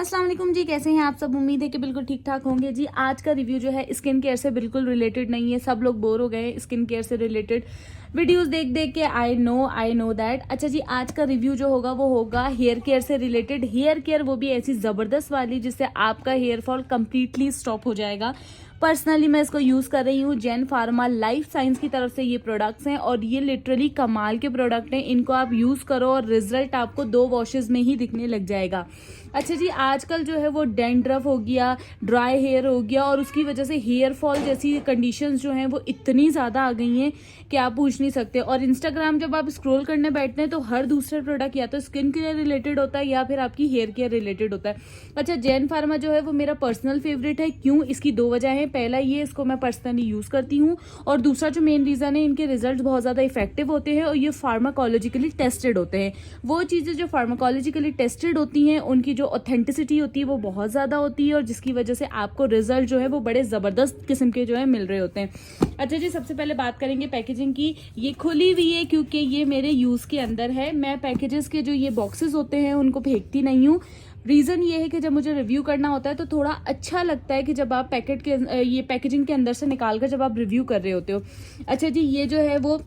अस्सलाम वालेकुम जी, कैसे हैं आप सब। उम्मीद है कि बिल्कुल ठीक ठाक होंगे जी। आज का रिव्यू जो है स्किन केयर से बिल्कुल रिलेटेड नहीं है। सब लोग बोर हो गए हैं स्किन केयर से रिलेटेड वीडियोस देख देख के। I know that. अच्छा जी, आज का रिव्यू जो होगा वो होगा हेयर केयर से रिलेटेड। हेयर केयर वो भी ऐसी ज़बरदस्त वाली जिससे आपका हेयर फॉल कम्प्लीटली स्टॉप हो जाएगा। पर्सनली मैं इसको यूज़ कर रही हूँ। जेन फार्मा लाइफ साइंस की तरफ से ये प्रोडक्ट्स हैं और ये लिटरली कमाल के प्रोडक्ट हैं। इनको आप यूज़ करो और रिजल्ट आपको 2 वॉशेस में ही दिखने लग जाएगा। अच्छा जी, आजकल जो है वो डैंड्रफ हो गया, ड्राई हेयर हो गया और उसकी वजह से हेयर फॉल जैसी कंडीशंस जो हैं वो इतनी ज़्यादा आ गई हैं कि आप पूछ नहीं सकते। और इंस्टाग्राम जब आप स्क्रॉल करने बैठते हैं तो हर दूसरा प्रोडक्ट या तो स्किन केयर रिलेटेड होता है या फिर आपकी हेयर केयर रिलेटेड होता है। अच्छा, जेन फार्मा जो है वो मेरा पर्सनल फेवरेट है। क्यों? इसकी 2 वजह हैं। पहला ये, इसको मैं पर्सनली यूज़ करती हूँ और दूसरा जो मेन रीज़न है, इनके रिजल्ट बहुत ज़्यादा इफेक्टिव होते हैं और ये फार्माकोलॉजिकली टेस्टेड होते हैं। वो चीज़ें जो फार्माकोलॉजिकली टेस्टेड होती हैं उनकी जो ऑथेंटिसिटी होती है वो बहुत ज़्यादा होती है और जिसकी वजह से आपको रिजल्ट जो है वो बड़े ज़बरदस्त किस्म के जो है मिल रहे होते हैं। अच्छा जी, सबसे पहले बात करेंगे पैकेजिंग की। ये खुली हुई है क्योंकि ये मेरे यूज़ के अंदर है। मैं पैकेजेस के जो ये बॉक्सेस होते हैं उनको फेंकती नहीं हूँ। रीज़न ये है कि जब मुझे रिव्यू करना होता है तो थोड़ा अच्छा लगता है कि जब आप पैकेट के ये पैकेजिंग के अंदर से निकाल कर जब आप रिव्यू कर रहे होते हो। अच्छा जी, ये जो है वो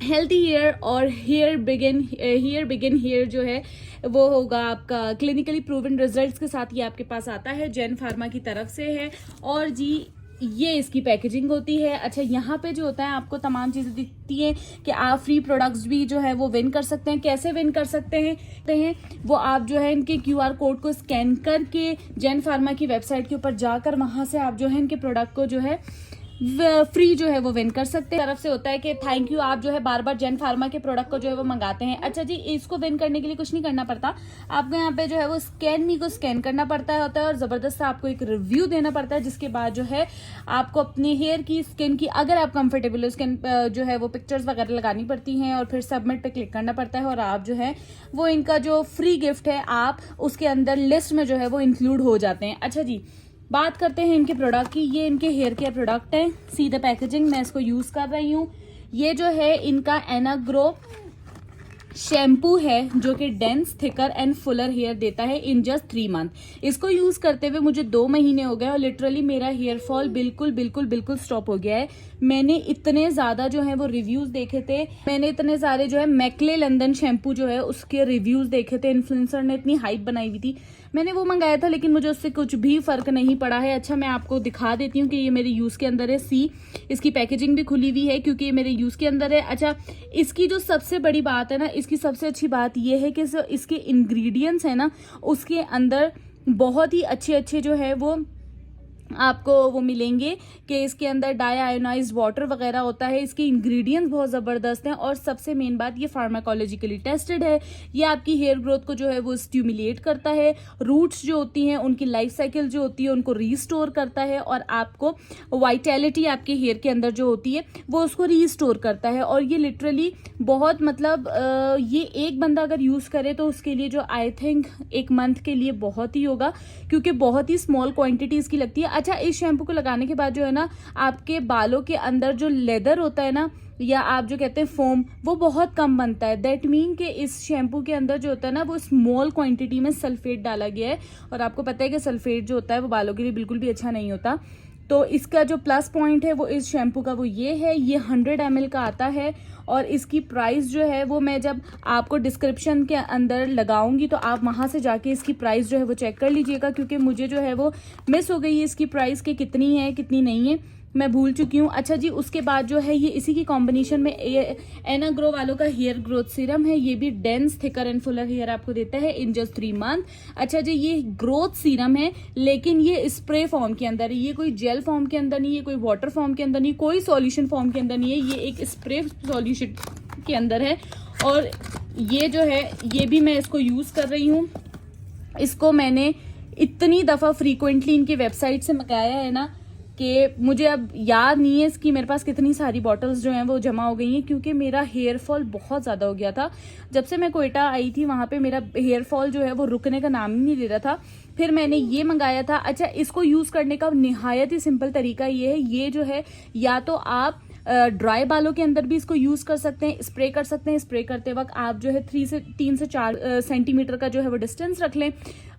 हेल्थी हेयर और हेयर बिगिन हेयर जो है वो होगा आपका क्लिनिकली प्रूवन रिजल्ट्स के साथ। ये आपके पास आता है, जेन फार्मा की तरफ से है और जी ये इसकी पैकेजिंग होती है। अच्छा, यहाँ पे जो होता है आपको तमाम चीज़ें दिखती हैं कि आप फ्री प्रोडक्ट्स भी जो है वो विन कर सकते हैं। कैसे विन कर सकते हैं वो आप जो है इनके QR कोड को स्कैन करके जेन फार्मा की वेबसाइट के ऊपर जाकर वहाँ से आप जो है इनके प्रोडक्ट को जो है फ्री जो है वो विन कर सकते हैं। तरफ से होता है कि थैंक यू, आप जो है बार बार जेन फार्मा के प्रोडक्ट को जो है वो मंगाते हैं। अच्छा जी, इसको विन करने के लिए कुछ नहीं करना पड़ता। आपको यहाँ पे जो है वो स्कैन मी को स्कैन करना पड़ता है होता है और ज़बरदस्त आपको एक रिव्यू देना पड़ता है, जिसके बाद जो है आपको अपनी हेयर की स्किन की, अगर आप कंफर्टेबल हो, स्किन जो है वो पिक्चर्स वगैरह लगानी पड़ती हैं और फिर सबमिट पे क्लिक करना पड़ता है और आप जो है वो इनका जो फ्री गिफ्ट है आप उसके अंदर लिस्ट में जो है वो इंक्लूड हो जाते हैं। अच्छा जी, बात करते हैं इनके प्रोडक्ट की। ये इनके हेयर केयर प्रोडक्ट है, सीधे पैकेजिंग, मैं इसको यूज़ कर रही हूँ। ये जो है इनका एनाग्रो शैम्पू है जो कि dense, thicker and fuller hair देता है इन जस्ट 3 मंथ। इसको यूज़ करते हुए मुझे 2 महीने हो गए और लिटरली मेरा हेयर फॉल बिल्कुल स्टॉप हो गया है। मैंने इतने ज़्यादा जो है वो रिव्यूज़ देखे थे, मैंने इतने सारे जो है मैक्ले लंदन शैम्पू जो है उसके रिव्यूज़ देखे थे। इन्फ्लुएंसर ने इतनी हाइप बनाई हुई थी, मैंने वो मंगाया था लेकिन मुझे उससे कुछ भी फ़र्क नहीं पड़ा है। अच्छा, मैं आपको दिखा देती हूँ कि ये मेरे यूज़ के अंदर है। इसकी पैकेजिंग भी खुली हुई है क्योंकि ये मेरे यूज़ के अंदर है। अच्छा, इसकी जो सबसे बड़ी बात है ना, इसकी सबसे अच्छी बात ये है कि जो इसके इंग्रेडिएंट्स हैं ना उसके अंदर बहुत ही अच्छे जो है वो आपको वो मिलेंगे कि इसके अंदर डाई आयोनाइज्ड वाटर वगैरह होता है। इसके इंग्रेडिएंट्स बहुत ज़बरदस्त हैं और सबसे मेन बात, ये फार्माकोलॉजिकली टेस्टेड है। ये आपकी हेयर ग्रोथ को जो है वो स्टिमुलेट करता है, रूट्स जो होती हैं उनकी लाइफ साइकिल जो होती है उनको रीस्टोर करता है और आपको वाइटैलिटी आपके हेयर के अंदर जो होती है वो उसको रीस्टोर करता है। और ये लिटरली बहुत मतलब ये एक बंदा अगर यूज़ करे तो उसके लिए जो आई थिंक 1 मंथ के लिए बहुत ही होगा क्योंकि बहुत ही स्मॉल क्वांटिटी इसकी लगती है। अच्छा, इस शैम्पू को लगाने के बाद जो है ना आपके बालों के अंदर जो लेदर होता है ना, या आप जो कहते हैं फोम, वो बहुत कम बनता है। दैट मीन कि इस शैम्पू के अंदर जो होता है ना वो स्मॉल क्वांटिटी में सल्फेट डाला गया है और आपको पता है कि सल्फेट जो होता है वो बालों के लिए बिल्कुल भी अच्छा नहीं होता। तो इसका जो प्लस पॉइंट है वो इस शैम्पू का वो ये है, ये 100 ml का आता है और इसकी प्राइस जो है वो मैं जब आपको डिस्क्रिप्शन के अंदर लगाऊंगी तो आप वहाँ से जाके इसकी प्राइस जो है वो चेक कर लीजिएगा क्योंकि मुझे जो है वो मिस हो गई है इसकी प्राइस कि कितनी है कितनी नहीं है, मैं भूल चुकी हूँ। अच्छा जी, उसके बाद जो है ये इसी की कॉम्बिनेशन में एनाग्रो वालों का हेयर ग्रोथ सीरम है। ये भी dense, thicker and fuller hair आपको देता है इन जस्ट 3 मंथ। अच्छा जी, ये ग्रोथ सीरम है लेकिन ये स्प्रे फॉर्म के अंदर है, ये कोई जेल फॉर्म के अंदर नहीं है, कोई वाटर फॉर्म के अंदर नहीं, कोई सॉल्यूशन फॉर्म के अंदर नहीं है, ये एक स्प्रे सॉल्यूशन के अंदर है। और ये जो है ये भी मैं इसको यूज़ कर रही हूँ। इसको मैंने इतनी दफ़ा फ्रीक्वेंटली इनकी वेबसाइट से मंगाया है ना कि मुझे अब याद नहीं है इसकी मेरे पास कितनी सारी बॉटल्स जो हैं वो जमा हो गई हैं क्योंकि मेरा हेयर फॉल बहुत ज़्यादा हो गया था। जब से मैं कोयटा आई थी वहाँ पे मेरा हेयर फॉल जो है वो रुकने का नाम ही नहीं ले रहा था। फिर मैंने ये मंगाया था। अच्छा, इसको यूज़ करने का निहायत ही सिंपल तरीका ये है, ये जो है या तो आप ड्राई बालों के अंदर भी इसको यूज़ कर सकते हैं, स्प्रे कर सकते हैं। स्प्रे करते वक्त आप जो है 3 से 4 सेंटीमीटर का जो है वो डिस्टेंस रख लें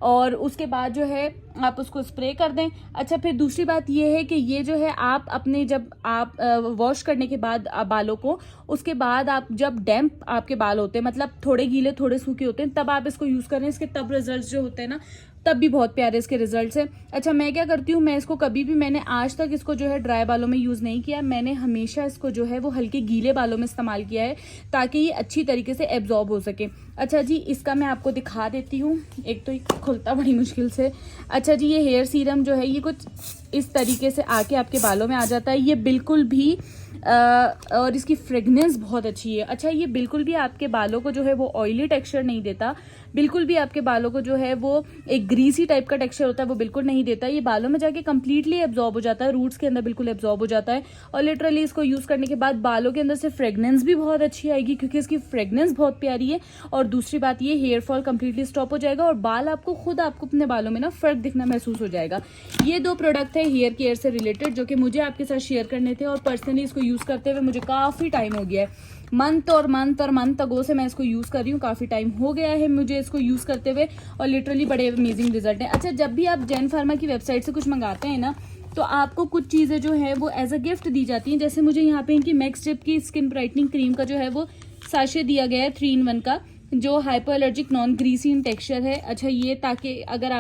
और उसके बाद जो है आप उसको स्प्रे कर दें। अच्छा, फिर दूसरी बात ये है कि ये जो है आप अपने जब आप वॉश करने के बाद बालों को, उसके बाद आप जब डैम्प आपके बाल होते हैं, मतलब थोड़े गीले थोड़े सूखे होते हैं, तब आप इसको यूज़ करें। इसके तब रिजल्ट जो होते हैं ना, तब भी बहुत प्यारे इसके रिजल्ट्स हैं। अच्छा, मैं क्या करती हूँ, मैं इसको कभी भी, मैंने आज तक इसको जो है ड्राई बालों में यूज़ नहीं किया। मैंने हमेशा इसको जो है वो हल्के गीले बालों में इस्तेमाल किया है ताकि ये अच्छी तरीके से एब्जॉर्ब हो सके। अच्छा जी, इसका मैं आपको दिखा देती हूँ। एक तो ये खुलता बड़ी मुश्किल से। अच्छा जी, ये हेयर सीरम जो है ये कुछ इस तरीके से आके आपके बालों में आ जाता है। ये बिल्कुल भी और इसकी फ्रेगनेंस बहुत अच्छी है। अच्छा, ये बिल्कुल भी आपके बालों को जो है वो ऑयली टेक्सचर नहीं देता, बिल्कुल भी आपके बालों को जो है वो एक ग्रीसी टाइप का टेक्सचर होता है वो बिल्कुल नहीं देता। ये बालों में जाके कंप्लीटली एब्जॉर्ब हो जाता है, रूट्स के अंदर बिल्कुल एब्जॉर्ब हो जाता है। और लिटरली इसको यूज़ करने के बाद बालों के अंदर से फ्रेगनेंस भी बहुत अच्छी आएगी क्योंकि इसकी फ्रेगनेंस बहुत प्यारी है। और दूसरी बात, ये हेयर फॉल कंप्लीटली स्टॉप हो जाएगा और बाल आपको अपने बालों में ना फर्क दिखना महसूस हो जाएगा। ये 2 प्रोडक्ट है हेयर केयर से रिलेटेड जो कि मुझे आपके साथ शेयर करने थे और पर्सनली इसको यूज़ करते हुए मुझे काफ़ी टाइम हो गया है। मंथ अगो से मैं इसको यूज़ कर रही हूँ, काफ़ी टाइम हो गया है मुझे इसको यूज़ करते हुए और लिटरली बड़े अमेजिंग रिजल्ट हैं। अच्छा, जब भी आप जैन फार्मा की वेबसाइट से कुछ मंगाते हैं ना, तो आपको कुछ चीज़ें जो है वो एज अ गिफ्ट दी जाती हैं। जैसे मुझे यहाँ पे इनकी मैक्स टिप की स्किन ब्राइटनिंग क्रीम का जो है वो साशे दिया गया है 3 in 1 का, जो हाइपर एलर्जिक नॉन ग्रीसी इन टेक्सचर है। अच्छा, ये ताकि अगर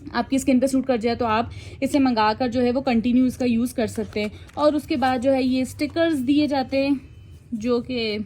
आपकी स्किन पे सूट कर जाए तो आप इसे मंगाकर जो है वो कंटिन्यू इसका यूज़ कर सकते हैं। और उसके बाद जो है ये स्टिकर्स दिए जाते हैं जो कि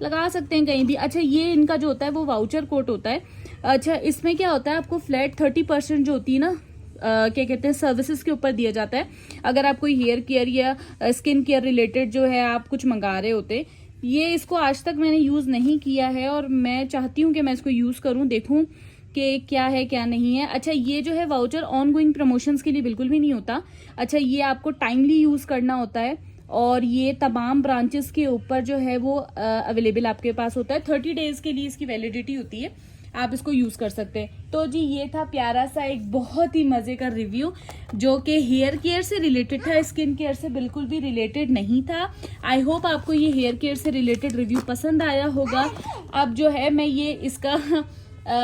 लगा सकते हैं कहीं भी। अच्छा, ये इनका जो होता है वो वाउचर कोड होता है। अच्छा, इसमें क्या होता है, आपको फ्लैट 30% जो होती है ना क्या कहते हैं सर्विसेज के ऊपर दिया जाता है। अगर आप कोई हेयर केयर या स्किन केयर रिलेटेड जो है आप कुछ मंगा रहे होते। ये इसको आज तक मैंने यूज़ नहीं किया है और मैं चाहती हूँ कि मैं इसको यूज़ करूँ, देखूँ कि क्या है क्या नहीं है। अच्छा, ये जो है वाउचर ऑन गोइंग प्रमोशंस के लिए बिल्कुल भी नहीं होता। अच्छा, ये आपको टाइमली यूज़ करना होता है और ये तमाम ब्रांचेस के ऊपर जो है वो अवेलेबल आपके पास होता है। 30 डेज के लिए इसकी वैलिडिटी होती है, आप इसको यूज़ कर सकते हैं। तो जी, ये था प्यारा सा एक बहुत ही मज़े का रिव्यू जो कि हेयर केयर से रिलेटेड था, स्किन केयर से बिल्कुल भी रिलेटेड नहीं था। आई होप आपको ये हेयर केयर से रिलेटेड रिव्यू पसंद आया होगा। अब जो है मैं ये इसका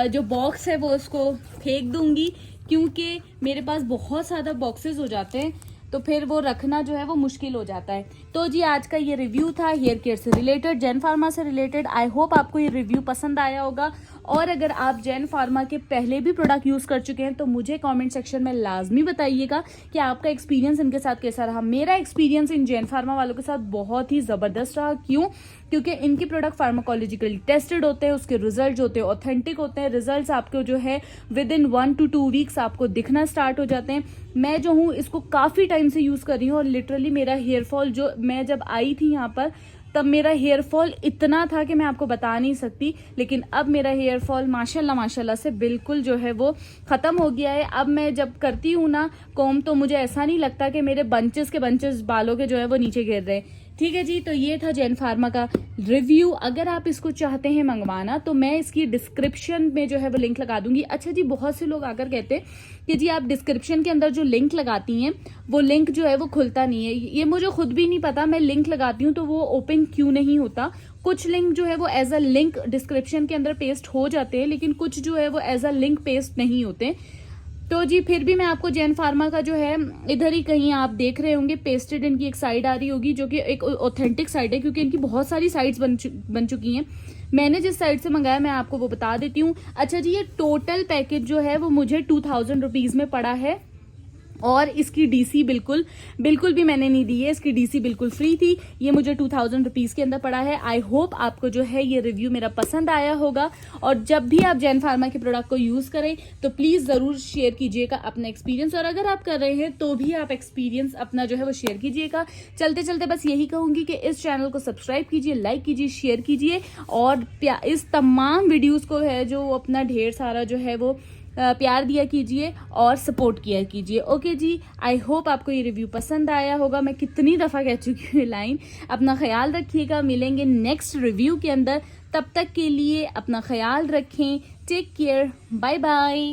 जो बॉक्स है वो उसको फेंक दूंगी क्योंकि मेरे पास बहुत ज़्यादा बॉक्सेस हो जाते हैं तो फिर वो रखना जो है वो मुश्किल हो जाता है। तो जी, आज का ये रिव्यू था हेयर केयर से रिलेटेड, जैन फार्मा से रिलेटेड। आई होप आपको ये रिव्यू पसंद आया होगा और अगर आप जैन फार्मा के पहले भी प्रोडक्ट यूज़ कर चुके हैं तो मुझे कमेंट सेक्शन में लाजमी बताइएगा कि आपका एक्सपीरियंस इनके साथ कैसा रहा। मेरा एक्सपीरियंस इन जैन फार्मा वालों के साथ बहुत ही ज़बरदस्त रहा। क्यों? क्योंकि इनके प्रोडक्ट फार्माकोलॉजिकली टेस्टेड होते हैं, उसके रिजल्ट जो होते हैं ऑथेंटिक होते हैं। रिजल्ट्स आपको जो है विद इन 1 to 2 वीक्स आपको दिखना स्टार्ट हो जाते हैं। मैं जो हूँ इसको काफ़ी टाइम से यूज़ कर रही हूँ और लिटरली मेरा हेयर फॉल, जो मैं जब आई थी यहाँ पर तब मेरा हेयर फॉल इतना था कि मैं आपको बता नहीं सकती, लेकिन अब मेरा हेयर फॉल माशाल्लाह से बिल्कुल जो है वो ख़त्म हो गया है। अब मैं जब करती हूँ ना कॉम्ब तो मुझे ऐसा नहीं लगता कि मेरे बंचेस के बंचेस बालों के जो है वो नीचे गिर रहे हैं। ठीक है जी, तो ये था जैन फार्मा का रिव्यू। अगर आप इसको चाहते हैं मंगवाना तो मैं इसकी डिस्क्रिप्शन में जो है वो लिंक लगा दूंगी। अच्छा जी, बहुत से लोग आकर कहते हैं कि जी आप डिस्क्रिप्शन के अंदर जो लिंक लगाती हैं वो लिंक जो है वो खुलता नहीं है। ये मुझे खुद भी नहीं पता, मैं लिंक लगाती हूँ तो वो ओपन क्यों नहीं होता। कुछ लिंक जो है वो एज अ लिंक डिस्क्रिप्शन के अंदर पेस्ट हो जाते हैं, लेकिन कुछ जो है वो एज अ लिंक पेस्ट नहीं होते। तो जी, फिर भी मैं आपको जैन फार्मा का जो है इधर ही कहीं आप देख रहे होंगे पेस्टेड इनकी एक साइड आ रही होगी जो कि एक ऑथेंटिक साइड है, क्योंकि इनकी बहुत सारी साइट्स बन चुकी हैं। मैंने जिस साइट से मंगाया मैं आपको वो बता देती हूँ। अच्छा जी, ये टोटल पैकेज जो है वो मुझे 2000 रुपीज़ में पड़ा है और इसकी डीसी बिल्कुल भी मैंने नहीं दी है, इसकी डीसी बिल्कुल फ्री थी। ये मुझे 2000 रुपीज़ के अंदर पड़ा है। आई होप आपको जो है ये रिव्यू मेरा पसंद आया होगा और जब भी आप जैन फार्मा के प्रोडक्ट को यूज़ करें तो प्लीज़ ज़रूर शेयर कीजिएगा अपना एक्सपीरियंस, और अगर आप कर रहे हैं तो भी आप एक्सपीरियंस अपना जो है वो शेयर कीजिएगा। चलते चलते बस यही कहूँगी कि इस चैनल को सब्सक्राइब कीजिए, लाइक कीजिए, शेयर कीजिए और इस तमाम वीडियोज़ को है जो अपना ढेर सारा जो है वो प्यार दिया कीजिए और सपोर्ट किया कीजिए। ओके जी, आई होप आपको ये रिव्यू पसंद आया होगा। मैं कितनी दफ़ा कह चुकी हूँ लाइन। अपना ख्याल रखिएगा, मिलेंगे नेक्स्ट रिव्यू के अंदर। तब तक के लिए अपना ख्याल रखें। Take care, bye bye.